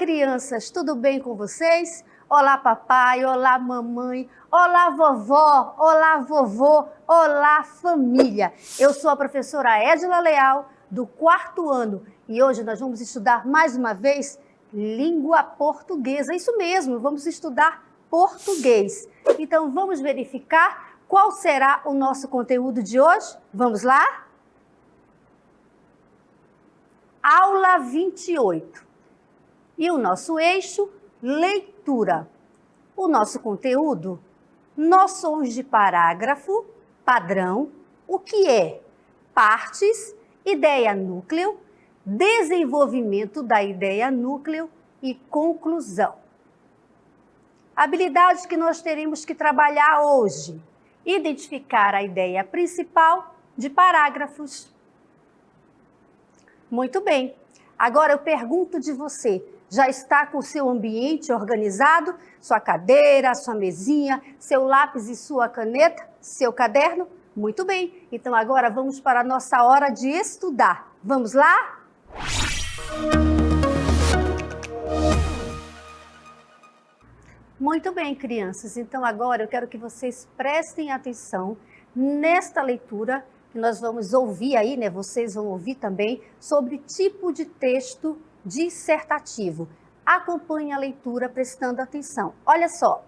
crianças, tudo bem com vocês? Olá, papai, olá, mamãe, olá, vovó, olá, vovô, olá, família. Eu sou a professora Edila Leal, do 4º ano, e hoje nós vamos estudar mais uma vez língua portuguesa. Isso mesmo, vamos estudar português. Então, vamos verificar qual será o nosso conteúdo de hoje? Vamos lá? Aula 28. E o nosso eixo, leitura. O nosso conteúdo, noções de parágrafo, padrão, o que é, partes, ideia núcleo, desenvolvimento da ideia núcleo e conclusão. Habilidades que nós teremos que trabalhar hoje. Identificar a ideia principal de parágrafos. Muito bem. Agora eu pergunto de você, já está com o seu ambiente organizado? Sua cadeira, sua mesinha, seu lápis e sua caneta, seu caderno? Muito bem. Então agora vamos para a nossa hora de estudar. Vamos lá? Muito bem, crianças. Então agora eu quero que vocês prestem atenção nesta leitura que nós vamos ouvir aí, né? Vocês vão ouvir também sobre tipo de texto dissertativo. Acompanhe a leitura prestando atenção. Olha só,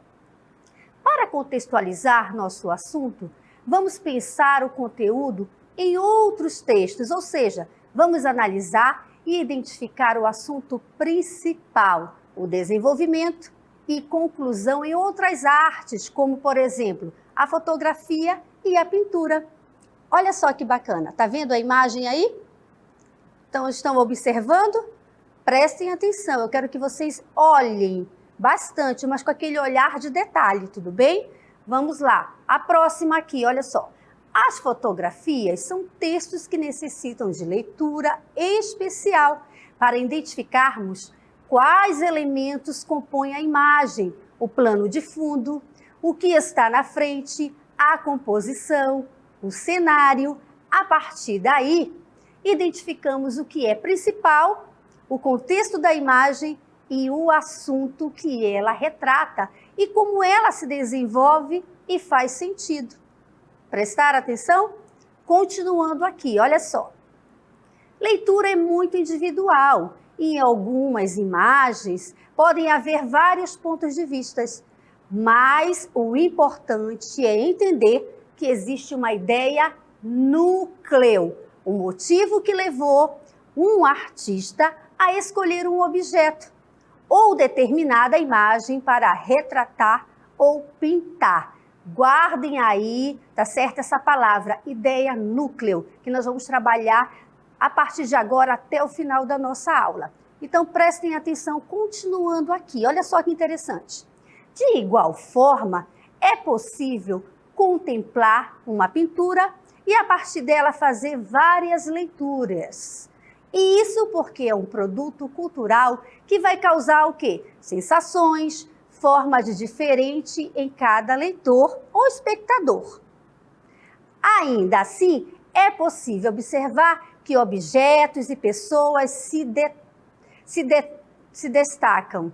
para contextualizar nosso assunto, vamos pensar o conteúdo em outros textos, ou seja, vamos analisar e identificar o assunto principal, o desenvolvimento e conclusão em outras artes, como, por exemplo, a fotografia e a pintura. Olha só que bacana, tá vendo a imagem aí? Então, estão observando? Prestem atenção, eu quero que vocês olhem bastante, mas com aquele olhar de detalhe, tudo bem? Vamos lá, a próxima aqui, olha só. As fotografias são textos que necessitam de leitura especial para identificarmos quais elementos compõem a imagem, o plano de fundo, o que está na frente, a composição, o cenário. A partir daí, identificamos o que é principal, o contexto da imagem e o assunto que ela retrata e como ela se desenvolve e faz sentido. Prestar atenção? Continuando aqui, olha só. Leitura é muito individual e em algumas imagens podem haver vários pontos de vista, mas o importante é entender que existe uma ideia núcleo, o motivo que levou um artista a escolher um objeto ou determinada imagem para retratar ou pintar. Guardem aí, tá certo, essa palavra, ideia núcleo, que nós vamos trabalhar a partir de agora até o final da nossa aula. Então prestem atenção, continuando aqui, olha só que interessante. De igual forma, é possível contemplar uma pintura e a partir dela fazer várias leituras. E isso porque é um produto cultural que vai causar o quê? Sensações, formas diferentes em cada leitor ou espectador. Ainda assim, é possível observar que objetos e pessoas se destacam.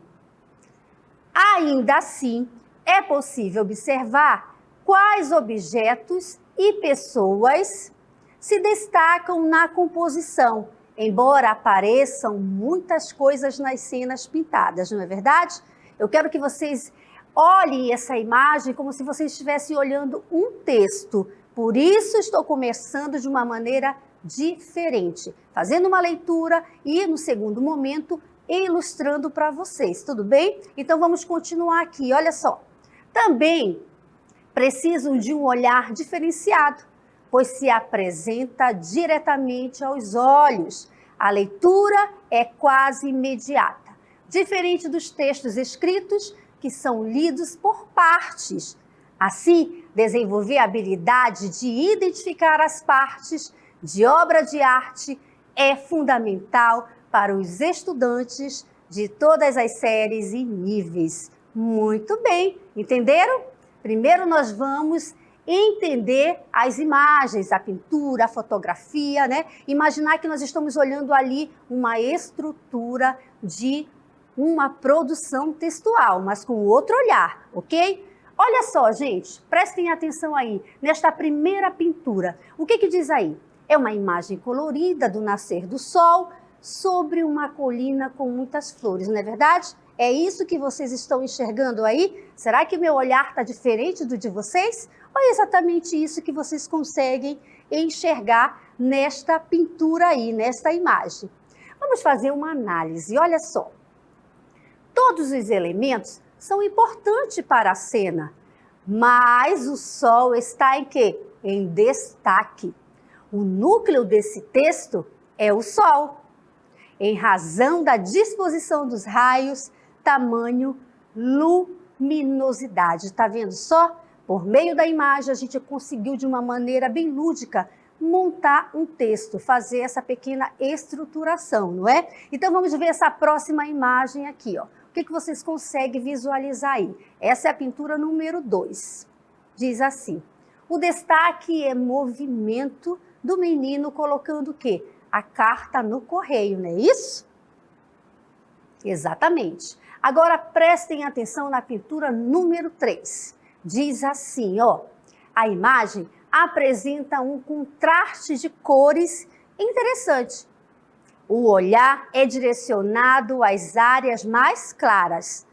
Ainda assim, é possível observar quais objetos e pessoas se destacam na composição, embora apareçam muitas coisas nas cenas pintadas, não é verdade? Eu quero que vocês olhem essa imagem como se vocês estivessem olhando um texto. Por isso estou começando de uma maneira diferente, fazendo uma leitura e, no segundo momento, ilustrando para vocês, tudo bem? Então vamos continuar aqui, olha só. Também precisam de um olhar diferenciado, pois se apresenta diretamente aos olhos. A leitura é quase imediata, diferente dos textos escritos que são lidos por partes. Assim, desenvolver a habilidade de identificar as partes de obra de arte é fundamental para os estudantes de todas as séries e níveis. Muito bem, entenderam? Primeiro nós vamos entender as imagens, a pintura, a fotografia, né? Imaginar que nós estamos olhando ali uma estrutura de uma produção textual, mas com outro olhar, ok? Olha só, gente, prestem atenção aí, nesta primeira pintura. O que diz aí? É uma imagem colorida do nascer do sol sobre uma colina com muitas flores, não é verdade? É isso que vocês estão enxergando aí? Será que meu olhar está diferente do de vocês? Ou é exatamente isso que vocês conseguem enxergar nesta pintura aí, nesta imagem? Vamos fazer uma análise, olha só. Todos os elementos são importantes para a cena, mas o sol está em quê? Em destaque. O núcleo desse texto é o sol, em razão da disposição dos raios, tamanho, luminosidade. Está vendo só? Por meio da imagem, a gente conseguiu, de uma maneira bem lúdica, montar um texto, fazer essa pequena estruturação, não é? Então, vamos ver essa próxima imagem aqui, ó. O que vocês conseguem visualizar aí? Essa é a pintura número 2. Diz assim: o destaque é movimento do menino colocando o quê? A carta no correio, não é isso? Exatamente. Agora prestem atenção na pintura número 3. Diz assim, ó, a imagem apresenta um contraste de cores interessante. O olhar é direcionado às áreas mais claras.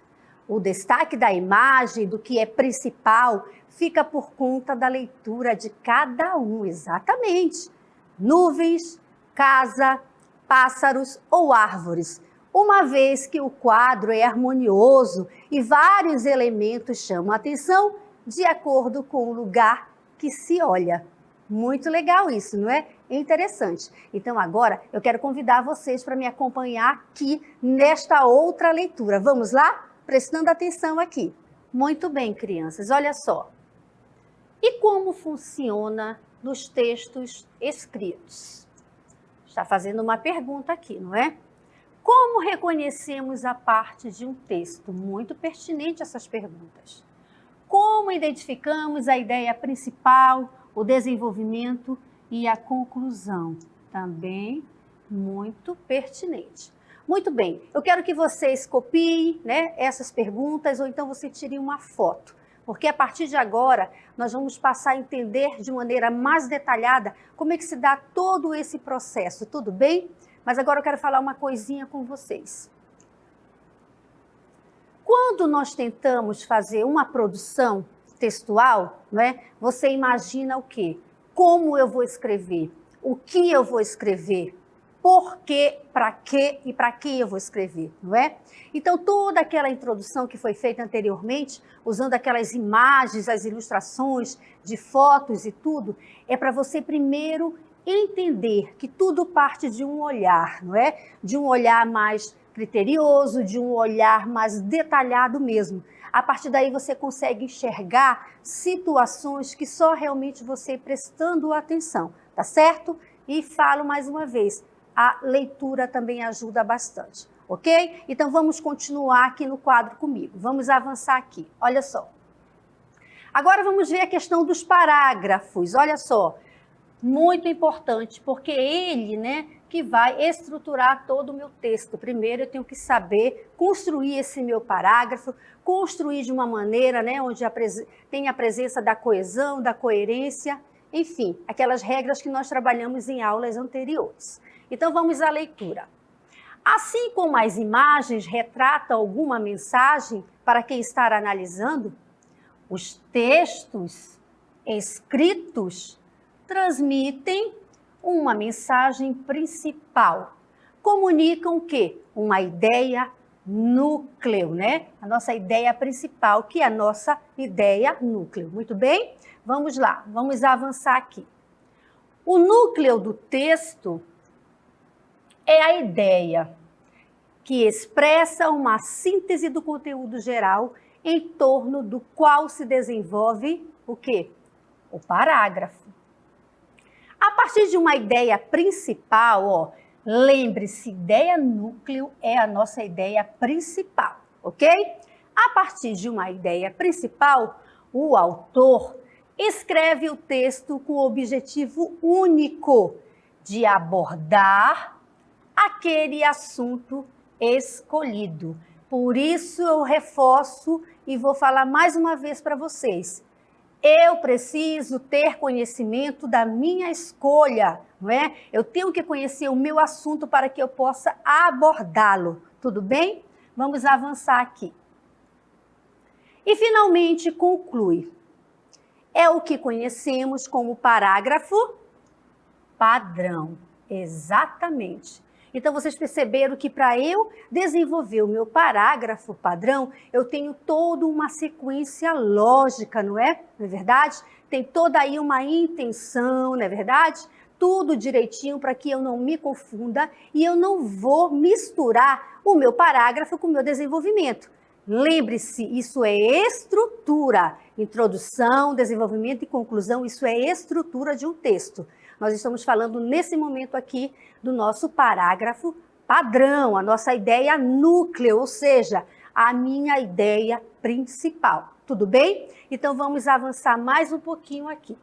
O destaque da imagem, do que é principal, fica por conta da leitura de cada um, exatamente. Nuvens, casa, pássaros ou árvores. Uma vez que o quadro é harmonioso e vários elementos chamam a atenção de acordo com o lugar que se olha. Muito legal isso, não é? É interessante. Então agora eu quero convidar vocês para me acompanhar aqui nesta outra leitura. Vamos lá? Prestando atenção aqui. Muito bem, crianças, olha só. E como funciona nos textos escritos? Está fazendo uma pergunta aqui, não é? Como reconhecemos a parte de um texto? Muito pertinente essas perguntas. Como identificamos a ideia principal, o desenvolvimento e a conclusão? Também muito pertinente. Muito bem, eu quero que vocês copiem, né, essas perguntas, ou então você tire uma foto, porque a partir de agora nós vamos passar a entender de maneira mais detalhada como é que se dá todo esse processo, tudo bem? Mas agora eu quero falar uma coisinha com vocês. Quando nós tentamos fazer uma produção textual, né, você imagina o quê? Como eu vou escrever? O que eu vou escrever? Por quê, para quê e para que eu vou escrever, não é? Então, toda aquela introdução que foi feita anteriormente, usando aquelas imagens, as ilustrações de fotos e tudo, é para você primeiro entender que tudo parte de um olhar, não é? De um olhar mais criterioso, de um olhar mais detalhado mesmo. A partir daí você consegue enxergar situações que só realmente você prestando atenção, tá certo? E falo mais uma vez, a leitura também ajuda bastante, ok? Então vamos continuar aqui no quadro comigo. Vamos avançar aqui, olha só. Agora vamos ver a questão dos parágrafos, olha só. Muito importante, porque ele, né, que vai estruturar todo o meu texto. Primeiro eu tenho que saber construir esse meu parágrafo, construir de uma maneira, né, onde tem a presença da coesão, da coerência, enfim, aquelas regras que nós trabalhamos em aulas anteriores. Então vamos à leitura. Assim como as imagens retratam alguma mensagem para quem está analisando, os textos escritos transmitem uma mensagem principal. Comunicam o quê? Uma ideia núcleo, né? A nossa ideia principal, que é a nossa ideia núcleo. Muito bem? Vamos lá, vamos avançar aqui. O núcleo do texto é a ideia que expressa uma síntese do conteúdo geral em torno do qual se desenvolve o quê? O parágrafo. A partir de uma ideia principal, ó, lembre-se, ideia núcleo é a nossa ideia principal, ok? A partir de uma ideia principal, o autor escreve o texto com o objetivo único de abordar aquele assunto escolhido. Por isso eu reforço e vou falar mais uma vez para vocês. Eu preciso ter conhecimento da minha escolha, não é? Eu tenho que conhecer o meu assunto para que eu possa abordá-lo, tudo bem? Vamos avançar aqui. E finalmente conclui. É o que conhecemos como parágrafo padrão. Exatamente. Então, vocês perceberam que para eu desenvolver o meu parágrafo padrão, eu tenho toda uma sequência lógica, não é? Não é verdade? Tem toda aí uma intenção, não é verdade? Tudo direitinho para que eu não me confunda e eu não vou misturar o meu parágrafo com o meu desenvolvimento. Lembre-se, isso é estrutura. Introdução, desenvolvimento e conclusão, isso é estrutura de um texto. Nós estamos falando nesse momento aqui do nosso parágrafo padrão, a nossa ideia núcleo, ou seja, a minha ideia principal. Tudo bem? Então vamos avançar mais um pouquinho aqui.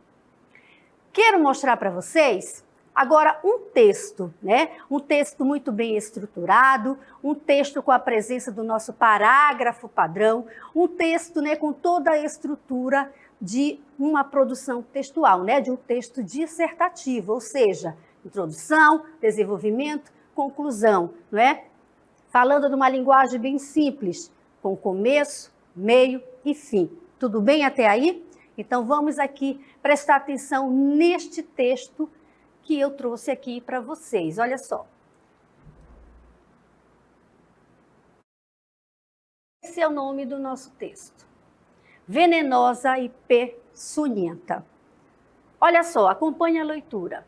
Quero mostrar para vocês agora um texto, né? Um texto muito bem estruturado, um texto com a presença do nosso parágrafo padrão, um texto, né, com toda a estrutura de uma produção textual, né, de um texto dissertativo, ou seja, introdução, desenvolvimento, conclusão, não é? Falando de uma linguagem bem simples, com começo, meio e fim. Tudo bem até aí? Então vamos aqui prestar atenção neste texto que eu trouxe aqui para vocês. Olha só. Esse é o nome do nosso texto. Venenosa e peçonhenta. Olha só, acompanhe a leitura.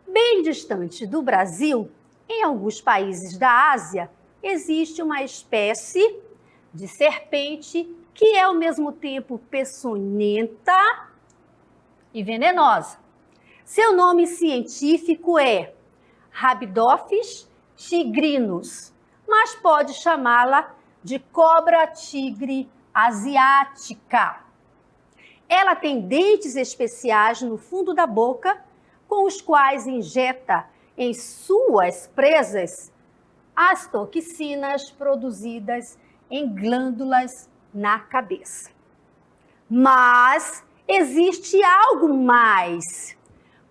Bem distante do Brasil, em alguns países da Ásia, existe uma espécie de serpente que é ao mesmo tempo peçonhenta e venenosa. Seu nome científico é Rhabdophis tigrinus, mas pode chamá-la de cobra-tigre asiática. Ela tem dentes especiais no fundo da boca, com os quais injeta em suas presas as toxinas produzidas em glândulas na cabeça. Mas existe algo mais.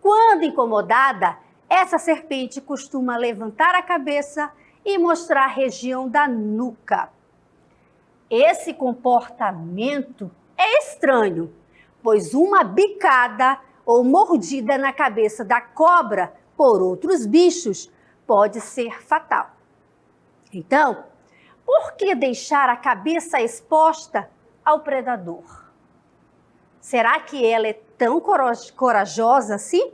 Quando incomodada, essa serpente costuma levantar a cabeça e mostrar a região da nuca. Esse comportamento é estranho, pois uma bicada ou mordida na cabeça da cobra por outros bichos pode ser fatal. Então, por que deixar a cabeça exposta ao predador? Será que ela é tão corajosa assim?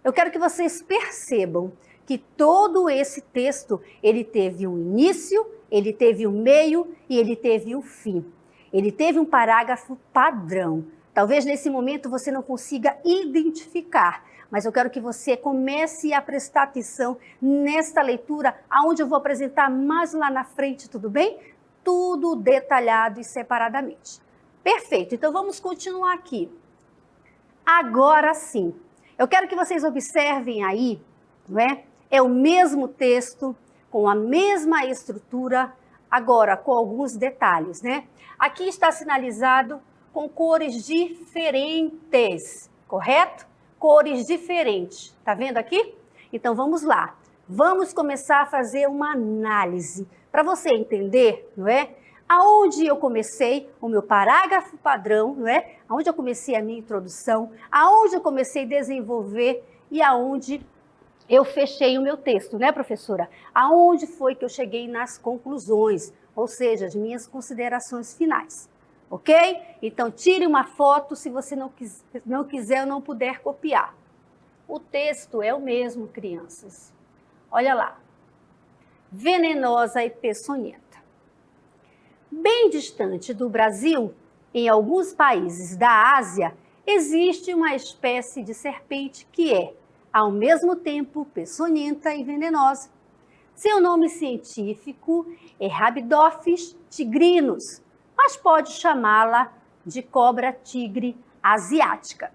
Eu quero que vocês percebam que todo esse texto, ele teve um início, ele teve um meio e ele teve um fim. Ele teve um parágrafo padrão. Talvez nesse momento você não consiga identificar, mas eu quero que você comece a prestar atenção nesta leitura, aonde eu vou apresentar mais lá na frente, tudo bem? Tudo detalhado e separadamente. Perfeito, então vamos continuar aqui. Agora sim, eu quero que vocês observem aí, não é? É o mesmo texto, com a mesma estrutura, agora com alguns detalhes, né? Aqui está sinalizado com cores diferentes, correto? Cores diferentes, tá vendo aqui? Então vamos lá, vamos começar a fazer uma análise, para você entender, não é? Aonde eu comecei o meu parágrafo padrão, não é? Aonde eu comecei a minha introdução, aonde eu comecei a desenvolver e aonde eu fechei o meu texto, né, professora? Aonde foi que eu cheguei nas conclusões, ou seja, as minhas considerações finais, ok? Então, tire uma foto se você não quiser ou não puder copiar. O texto é o mesmo, crianças. Olha lá. Venenosa e peçonhenta. Bem distante do Brasil, em alguns países da Ásia, existe uma espécie de serpente que é, ao mesmo tempo, peçonhenta e venenosa. Seu nome científico é Rhabdophis tigrinus, mas pode chamá-la de cobra-tigre asiática.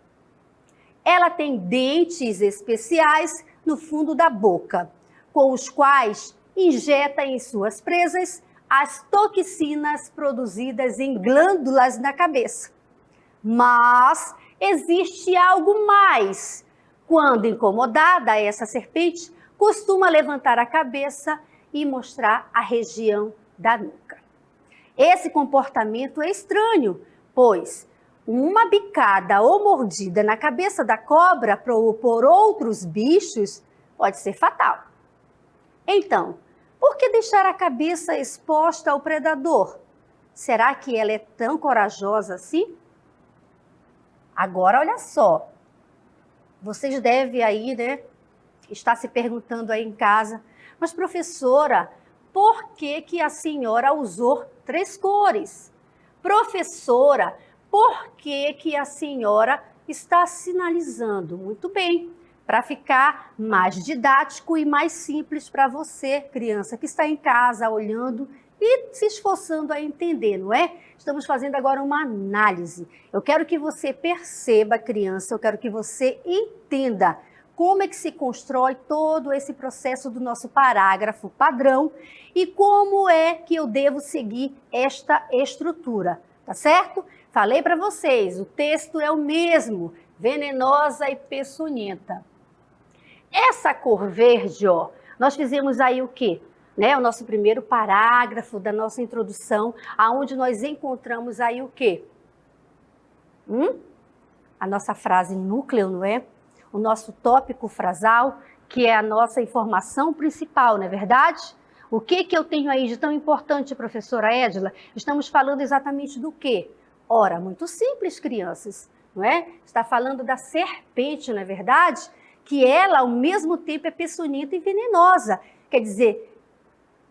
Ela tem dentes especiais no fundo da boca, com os quais injeta em suas presas as toxinas produzidas em glândulas na cabeça. Mas existe algo mais. Quando incomodada, essa serpente costuma levantar a cabeça e mostrar a região da nuca. Esse comportamento é estranho, pois uma bicada ou mordida na cabeça da cobra por outros bichos pode ser fatal. Então, por que deixar a cabeça exposta ao predador? Será que ela é tão corajosa assim? Agora, olha só. Vocês devem aí, né, estar se perguntando aí em casa, mas professora, por que a senhora usou 3 cores? Professora, por que a senhora está sinalizando? Muito bem, para ficar mais didático e mais simples para você, criança que está em casa olhando e se esforçando a entender, não é? Estamos fazendo agora uma análise. Eu quero que você perceba, criança, eu quero que você entenda como é que se constrói todo esse processo do nosso parágrafo padrão e como é que eu devo seguir esta estrutura, tá certo? Falei para vocês, o texto é o mesmo, venenosa e peçonhenta. Essa cor verde, ó, nós fizemos aí o quê? Né, o nosso primeiro parágrafo da nossa introdução, aonde nós encontramos aí o quê? A nossa frase núcleo, não é? O nosso tópico frasal, que é a nossa informação principal, não é verdade? O que eu tenho aí de tão importante, professora Edila? Estamos falando exatamente do quê? Ora, muito simples, crianças, não é? Está falando da serpente, não é verdade? Que ela, ao mesmo tempo, é peçonhenta e venenosa. Quer dizer,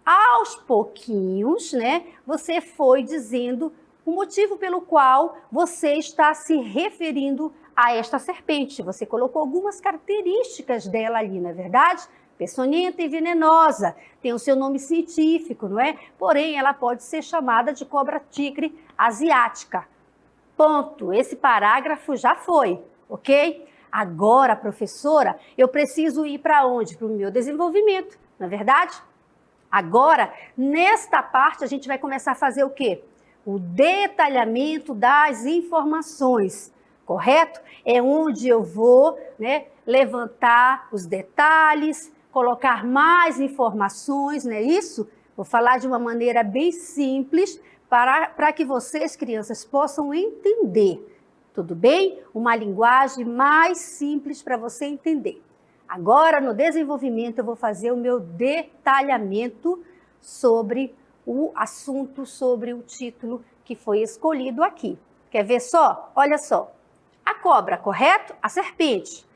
aos pouquinhos, né, você foi dizendo o motivo pelo qual você está se referindo a esta serpente. Você colocou algumas características dela ali, não é verdade? Peçonhenta e venenosa, tem o seu nome científico, não é? Porém, ela pode ser chamada de cobra-tigre asiática. Ponto. Esse parágrafo já foi, ok? Agora, professora, eu preciso ir para onde? Para o meu desenvolvimento, não é verdade? Agora, nesta parte, a gente vai começar a fazer o quê? O detalhamento das informações, correto? É onde eu vou, né, levantar os detalhes, colocar mais informações, não é isso? Vou falar de uma maneira bem simples para que vocês, crianças, possam entender, tudo bem? Uma linguagem mais simples para você entender. Agora, no desenvolvimento, eu vou fazer o meu detalhamento sobre o assunto, sobre o título que foi escolhido aqui. Quer ver só? Olha só. A cobra, correto? A serpente.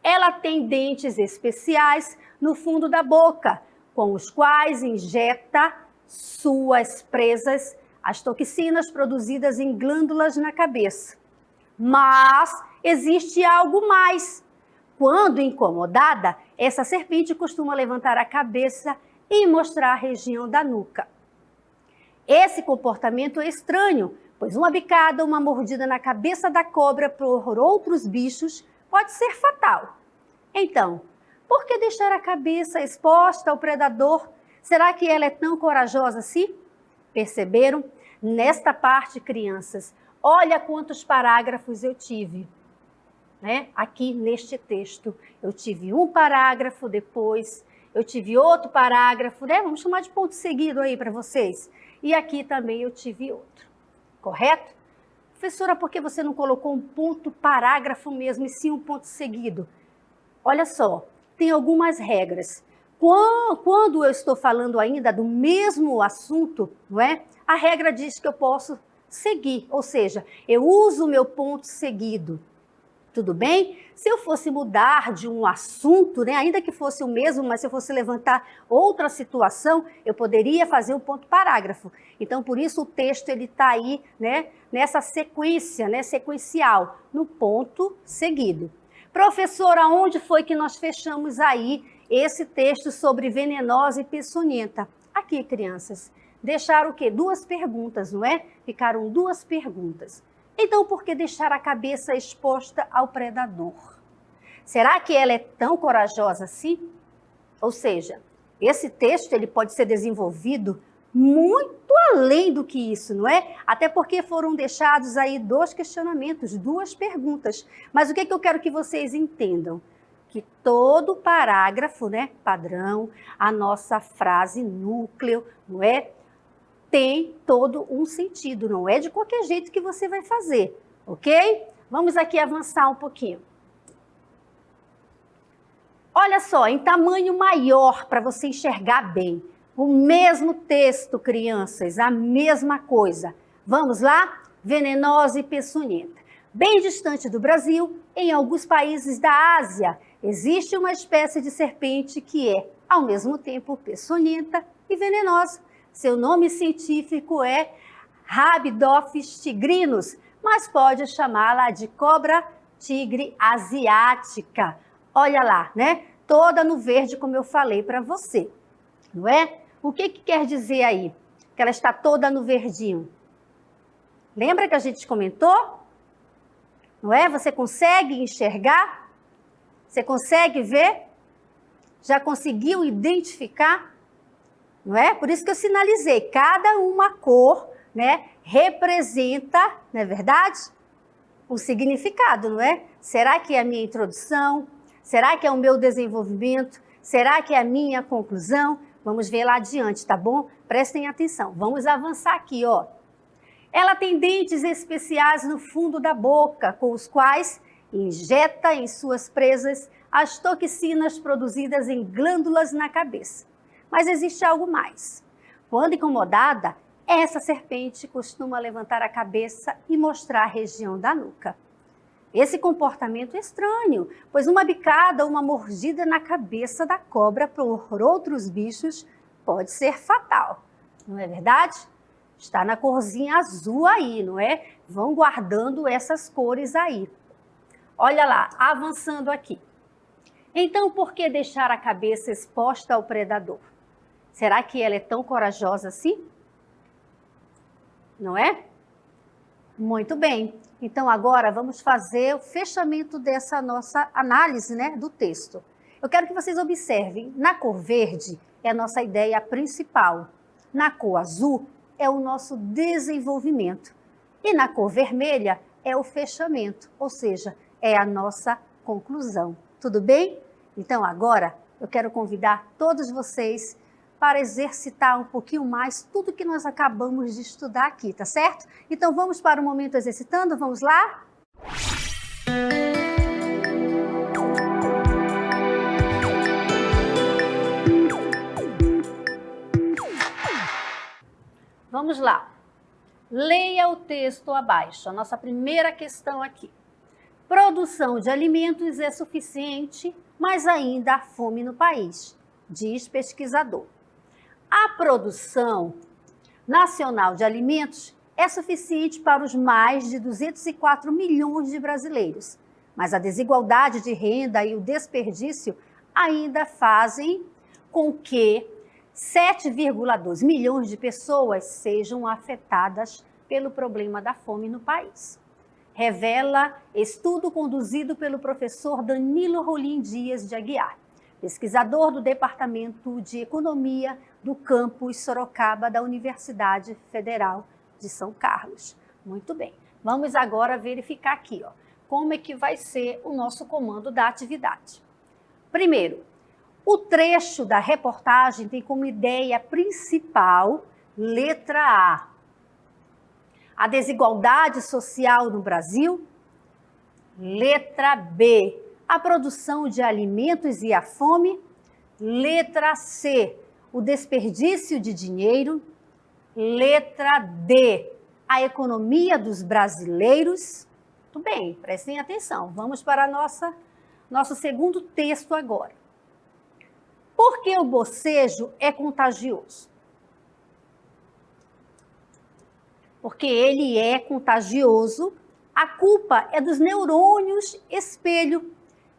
Ela tem dentes especiais no fundo da boca, com os quais injeta suas presas, as toxinas produzidas em glândulas na cabeça. Mas existe algo mais. Quando incomodada, essa serpente costuma levantar a cabeça e mostrar a região da nuca. Esse comportamento é estranho, pois uma bicada ou uma mordida na cabeça da cobra por outros bichos pode ser fatal. Então, por que deixar a cabeça exposta ao predador? Será que ela é tão corajosa assim? Perceberam? Nesta parte, crianças, olha quantos parágrafos eu tive. Né? Aqui neste texto, eu tive um parágrafo, depois eu tive outro parágrafo, né? Vamos chamar de ponto seguido aí para vocês. E aqui também eu tive outro, correto? Professora, por que você não colocou um ponto parágrafo mesmo e sim um ponto seguido? Olha só, tem algumas regras. Quando eu estou falando ainda do mesmo assunto, não é? A regra diz que eu posso seguir, ou seja, eu uso o meu ponto seguido. Tudo bem? Se eu fosse mudar de um assunto, né, ainda que fosse o mesmo, mas se eu fosse levantar outra situação, eu poderia fazer um ponto parágrafo. Então, por isso o texto ele está aí, né, nessa sequência, né, sequencial, no ponto seguido. Professora, onde foi que nós fechamos aí esse texto sobre venenosa e peçonhenta? Aqui, crianças. Deixaram o quê? 2 perguntas, não é? Ficaram 2 perguntas. Então, por que deixar a cabeça exposta ao predador? Será que ela é tão corajosa assim? Ou seja, Esse texto ele pode ser desenvolvido muito além do que isso, não é? Até porque foram deixados aí 2 questionamentos, 2 perguntas. Mas o que eu quero que vocês entendam? Que todo parágrafo, né, padrão, a nossa frase núcleo, não é? Tem todo um sentido, não é de qualquer jeito que você vai fazer, ok? Vamos aqui avançar um pouquinho. Olha só, em tamanho maior para você enxergar bem. O mesmo texto, crianças, a mesma coisa. Vamos lá? Venenosa e peçonhenta. Bem distante do Brasil, em alguns países da Ásia, existe uma espécie de serpente que é, ao mesmo tempo, peçonhenta e venenosa. Seu nome científico é Rabidophis tigrinus, mas pode chamá-la de cobra tigre asiática. Olha lá, né? Toda no verde, como eu falei para você, não é? O que quer dizer aí? Que ela está toda no verdinho. Lembra que a gente comentou? Não é? Você consegue enxergar? Você consegue ver? Já conseguiu identificar? Não é? Por isso que eu sinalizei. Cada uma cor, né, representa, não é verdade? O significado, não é? Será que é a minha introdução? Será que é o meu desenvolvimento? Será que é a minha conclusão? Vamos ver lá adiante, tá bom? Prestem atenção. Vamos avançar aqui, ó. Ela tem dentes especiais no fundo da boca, com os quais injeta em suas presas as toxinas produzidas em glândulas na cabeça. Mas existe algo mais. Quando incomodada, essa serpente costuma levantar a cabeça e mostrar a região da nuca. Esse comportamento é estranho, pois uma bicada ou uma mordida na cabeça da cobra por outros bichos pode ser fatal. Não é verdade? Está na corzinha azul aí, não é? Vão guardando essas cores aí. Olha lá, avançando aqui. Então, por que deixar a cabeça exposta ao predador? Será que ela é tão corajosa assim? Não é? Muito bem. Então, agora vamos fazer o fechamento dessa nossa análise, né, do texto. Eu quero que vocês observem, na cor verde é a nossa ideia principal. Na cor azul é o nosso desenvolvimento. E na cor vermelha é o fechamento, ou seja, é a nossa conclusão. Tudo bem? Então, agora eu quero convidar todos vocês para exercitar um pouquinho mais tudo que nós acabamos de estudar aqui, tá certo? Então vamos para o momento exercitando, vamos lá? Vamos lá. Leia o texto abaixo, a nossa primeira questão aqui. Produção de alimentos é suficiente, mas ainda há fome no país, diz pesquisador. A produção nacional de alimentos é suficiente para os mais de 204 milhões de brasileiros, mas a desigualdade de renda e o desperdício ainda fazem com que 7,2 milhões de pessoas sejam afetadas pelo problema da fome no país. Revela estudo conduzido pelo professor Danilo Rolim Dias de Aguiar, pesquisador do Departamento de Economia do campus Sorocaba da Universidade Federal de São Carlos. Muito bem, vamos agora verificar aqui, ó, como é que vai ser o nosso comando da atividade. Primeiro, o trecho da reportagem tem como ideia principal, letra A, a desigualdade social no Brasil. Letra B, a produção de alimentos e a fome. Letra C, o desperdício de dinheiro. Letra D, a economia dos brasileiros. Muito bem, prestem atenção. Vamos para nosso segundo texto agora. Por que o bocejo é contagioso? Porque ele é contagioso. A culpa é dos neurônios espelho.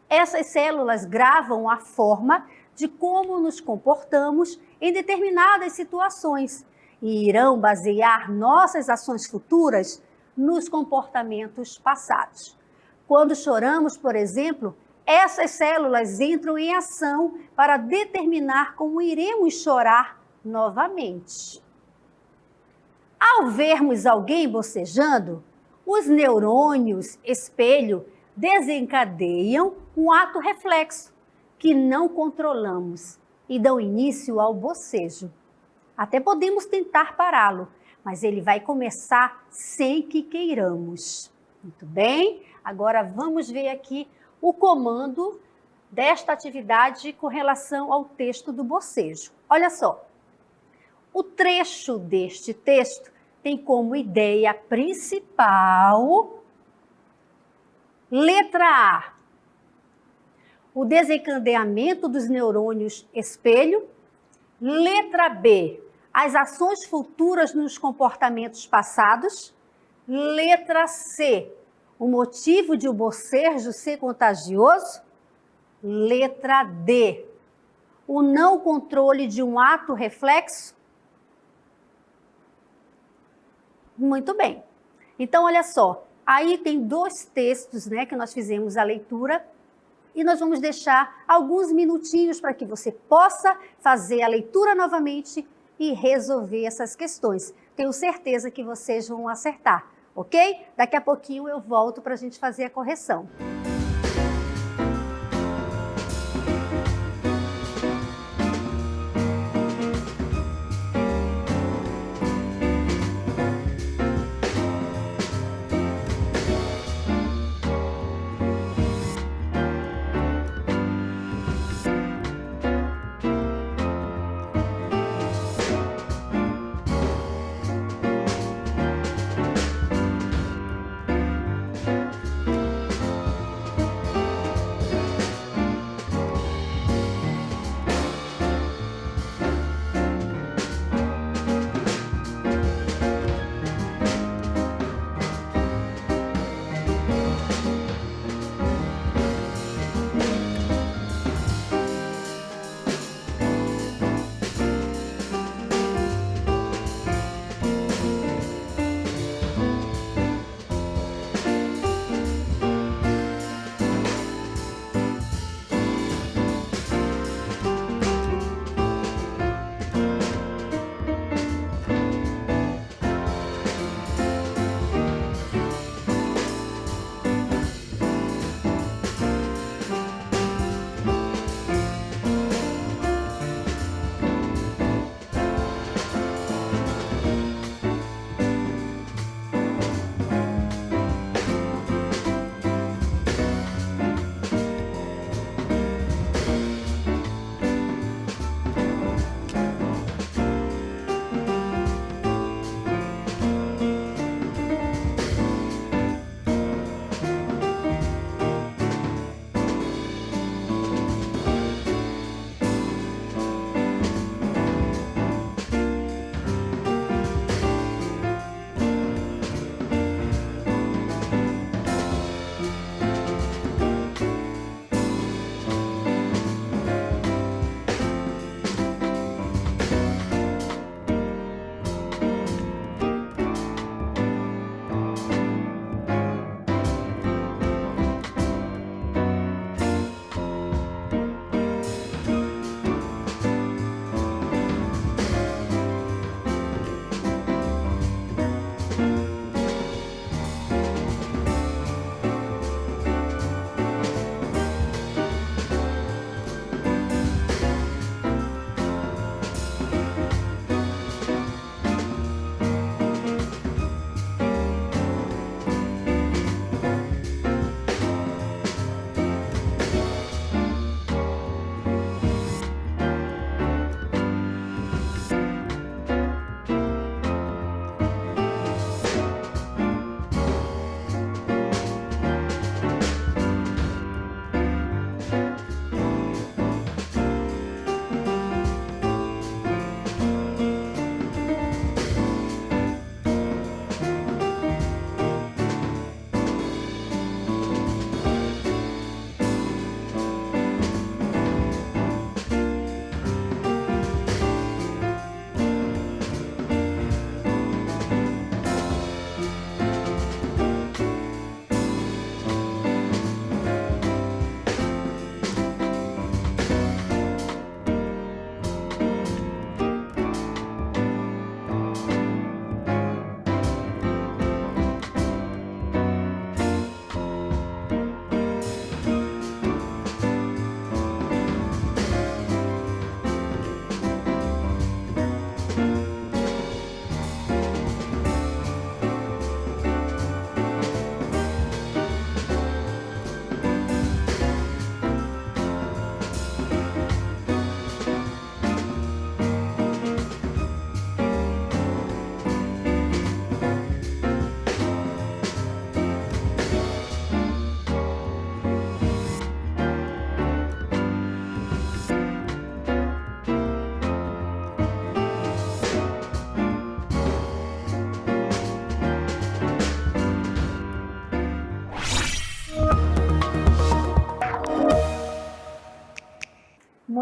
Essas células gravam a forma de como nos comportamos em determinadas situações e irão basear nossas ações futuras nos comportamentos passados. Quando choramos, por exemplo, essas células entram em ação para determinar como iremos chorar novamente. Ao vermos alguém bocejando, os neurônios espelho desencadeiam um ato reflexo que não controlamos e dão início ao bocejo. Até podemos tentar pará-lo, mas ele vai começar sem que queiramos. Muito bem, agora vamos ver aqui o comando desta atividade com relação ao texto do bocejo. Olha só, o trecho deste texto tem como ideia principal, letra A, o desencadeamento dos neurônios espelho, letra B, as ações futuras nos comportamentos passados, letra C, o motivo de o bocejo ser contagioso, letra D, o não controle de um ato reflexo. Muito bem. Então, olha só, aí tem 2 textos, né, que nós fizemos a leitura e nós vamos deixar alguns minutinhos para que você possa fazer a leitura novamente e resolver essas questões. Tenho certeza que vocês vão acertar, ok? Daqui a pouquinho eu volto para a gente fazer a correção.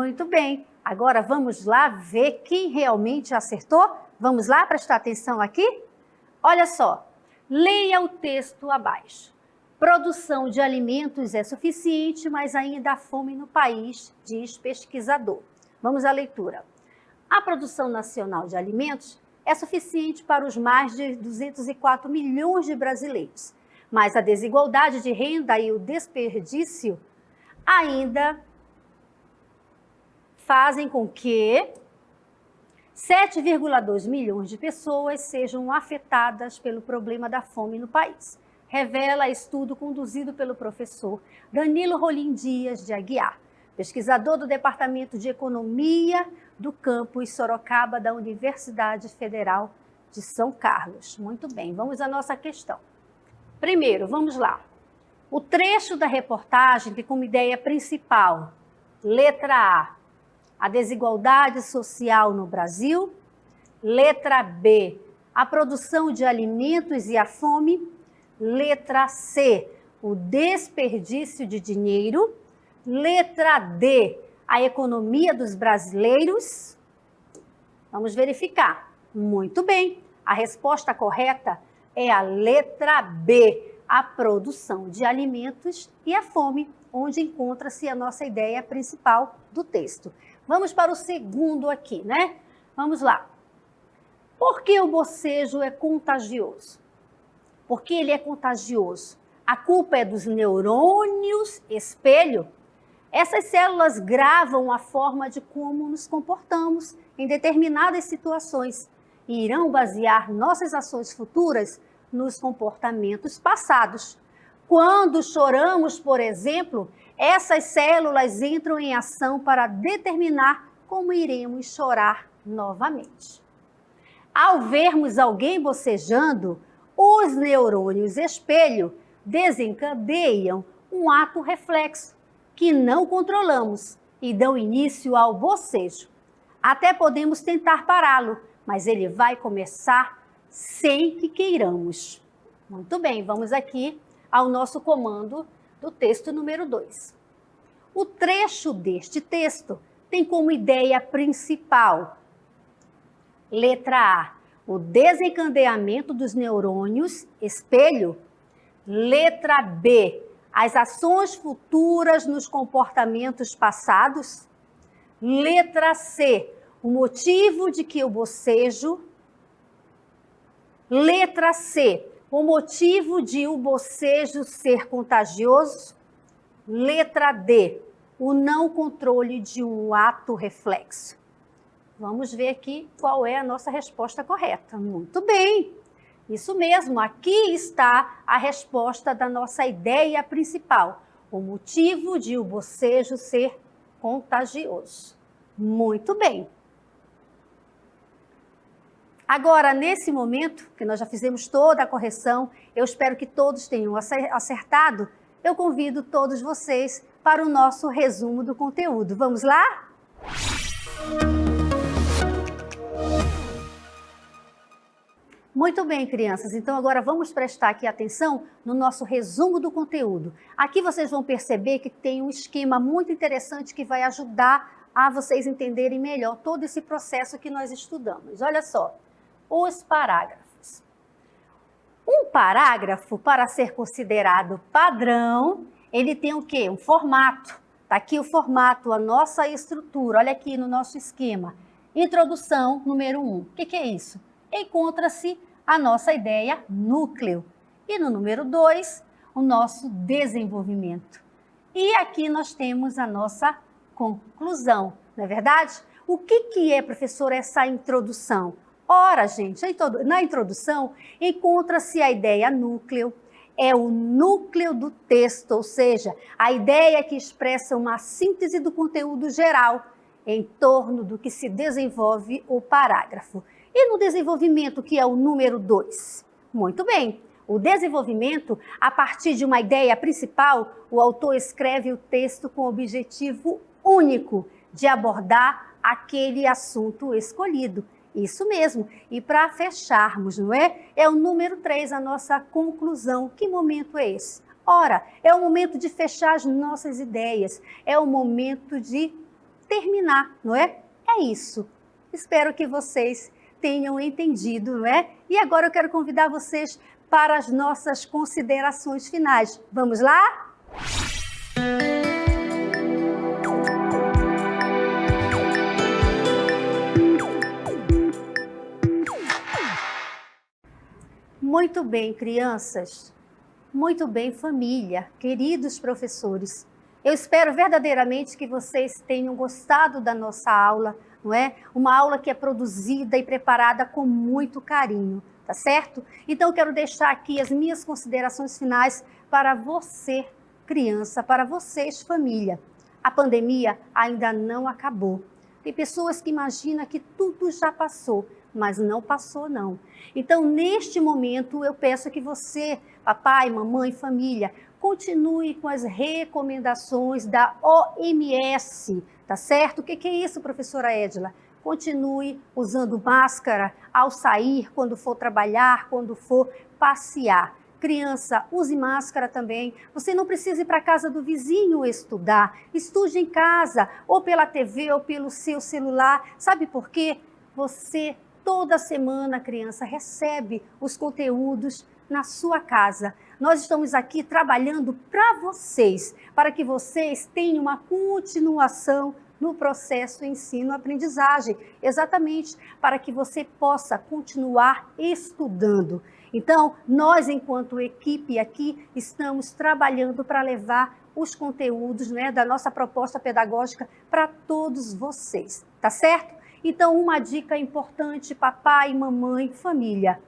Muito bem. Agora vamos lá ver quem realmente acertou? Vamos lá prestar atenção aqui? Olha só, leia o texto abaixo. Produção de alimentos é suficiente, mas ainda há fome no país, diz pesquisador. Vamos à leitura. A produção nacional de alimentos é suficiente para os mais de 204 milhões de brasileiros, mas a desigualdade de renda e o desperdício ainda fazem com que 7,2 milhões de pessoas sejam afetadas pelo problema da fome no país, revela estudo conduzido pelo professor Danilo Rolim Dias de Aguiar, pesquisador do Departamento de Economia do campus Sorocaba da Universidade Federal de São Carlos. Muito bem, vamos à nossa questão. Primeiro, vamos lá. O trecho da reportagem tem como ideia principal, letra A desigualdade social no Brasil. Letra B, a produção de alimentos e a fome. Letra C, o desperdício de dinheiro. Letra D, a economia dos brasileiros. Vamos verificar. Muito bem, a resposta correta é a letra B, a produção de alimentos e a fome, onde encontra-se a nossa ideia principal do texto. Vamos para o segundo aqui, né? Vamos lá. Por que o bocejo é contagioso? Porque ele é contagioso. A culpa é dos neurônios espelho. Essas células gravam a forma de como nos comportamos em determinadas situações e irão basear nossas ações futuras nos comportamentos passados. Quando choramos, por exemplo, essas células entram em ação para determinar como iremos chorar novamente. Ao vermos alguém bocejando, os neurônios espelho desencadeiam um ato reflexo que não controlamos e dão início ao bocejo. Até podemos tentar pará-lo, mas ele vai começar sem que queiramos. Muito bem, vamos aqui ao nosso comando do texto número 2. O trecho deste texto tem como ideia principal, letra A, o desencadeamento dos neurônios espelho. Letra B, as ações futuras nos comportamentos passados. Letra C, o motivo de que o bocejo. Letra C, o motivo de o bocejo ser contagioso. Letra D, o não controle de um ato reflexo. Vamos ver aqui qual é a nossa resposta correta. Muito bem, isso mesmo, aqui está a resposta da nossa ideia principal, o motivo de o bocejo ser contagioso. Muito bem. Agora, nesse momento, que nós já fizemos toda a correção, eu espero que todos tenham acertado, eu convido todos vocês para o nosso resumo do conteúdo. Vamos lá? Muito bem, crianças. Então, agora vamos prestar aqui atenção no nosso resumo do conteúdo. Aqui vocês vão perceber que tem um esquema muito interessante que vai ajudar a vocês entenderem melhor todo esse processo que nós estudamos. Olha só, os parágrafos. Um parágrafo, para ser considerado padrão, ele tem o quê? Um formato. Está aqui o formato, a nossa estrutura. Olha aqui no nosso esquema. Introdução, número 1. O que é isso? Encontra-se a nossa ideia núcleo. E no número 2, o nosso desenvolvimento. E aqui nós temos a nossa conclusão, não é verdade? O que é, professor, essa introdução? Ora, gente, na introdução encontra-se a ideia núcleo, é o núcleo do texto, ou seja, a ideia que expressa uma síntese do conteúdo geral em torno do que se desenvolve o parágrafo. E no desenvolvimento, que é o número 2? Muito bem, o desenvolvimento, a partir de uma ideia principal, o autor escreve o texto com o objetivo único de abordar aquele assunto escolhido. Isso mesmo. E para fecharmos, não é? É o número 3, a nossa conclusão. Que momento é esse? Ora, é o momento de fechar as nossas ideias. É o momento de terminar, não é? É isso. Espero que vocês tenham entendido, não é? E agora eu quero convidar vocês para as nossas considerações finais. Vamos lá? Muito bem, crianças. Muito bem, família, queridos professores. Eu espero verdadeiramente que vocês tenham gostado da nossa aula, não é? Uma aula que é produzida e preparada com muito carinho, tá certo? Então, eu quero deixar aqui as minhas considerações finais para você, criança, para vocês, família. A pandemia ainda não acabou. Tem pessoas que imaginam que tudo já passou, mas não passou, não. Então, neste momento, eu peço que você, papai, mamãe, família, continue com as recomendações da OMS, tá certo? O que é isso, professora Edila? Continue usando máscara ao sair, quando for trabalhar, quando for passear. Criança, use máscara também. Você não precisa ir para a casa do vizinho estudar. Estude em casa, ou pela TV, ou pelo seu celular. Sabe por quê? Você, toda semana, criança, recebe os conteúdos na sua casa. Nós estamos aqui trabalhando para vocês, para que vocês tenham uma continuação no processo ensino-aprendizagem, exatamente para que você possa continuar estudando. Então, nós, enquanto equipe aqui, estamos trabalhando para levar os conteúdos, né, da nossa proposta pedagógica para todos vocês, tá certo? Então, uma dica importante, papai, mamãe, família.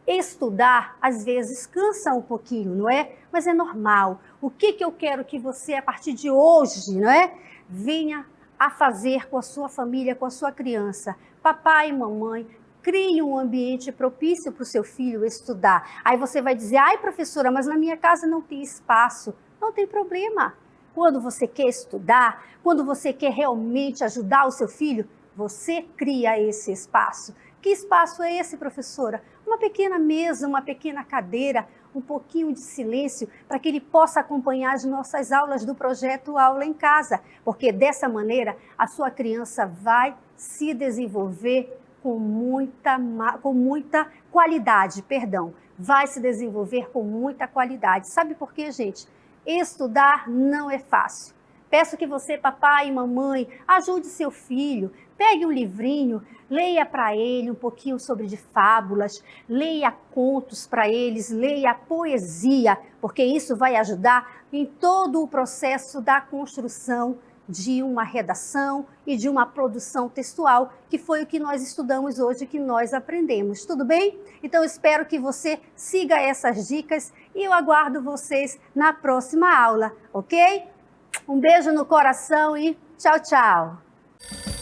Estudar, às vezes, cansa um pouquinho, não é? Mas é normal. O que eu quero que você, a partir de hoje, não é? Venha a fazer com a sua família, com a sua criança. Papai e mamãe, crie um ambiente propício para o seu filho estudar. Aí você vai dizer, ai, professora, mas na minha casa não tem espaço. Não tem problema. Quando você quer estudar, quando você quer realmente ajudar o seu filho, você cria esse espaço. Que espaço é esse, professora? Uma pequena mesa, uma pequena cadeira, um pouquinho de silêncio, para que ele possa acompanhar as nossas aulas do projeto Aula em Casa, porque dessa maneira a sua criança vai se desenvolver com muita qualidade, vai se desenvolver com muita qualidade. Sabe por quê, gente? Estudar não é fácil. Peço que você, papai e mamãe, ajude seu filho, pegue um livrinho, leia para ele um pouquinho sobre de fábulas, leia contos para eles, leia poesia, porque isso vai ajudar em todo o processo da construção de uma redação e de uma produção textual, que foi o que nós estudamos hoje, que nós aprendemos. Tudo bem? Então, espero que você siga essas dicas e eu aguardo vocês na próxima aula, ok? Um beijo no coração e tchau, tchau!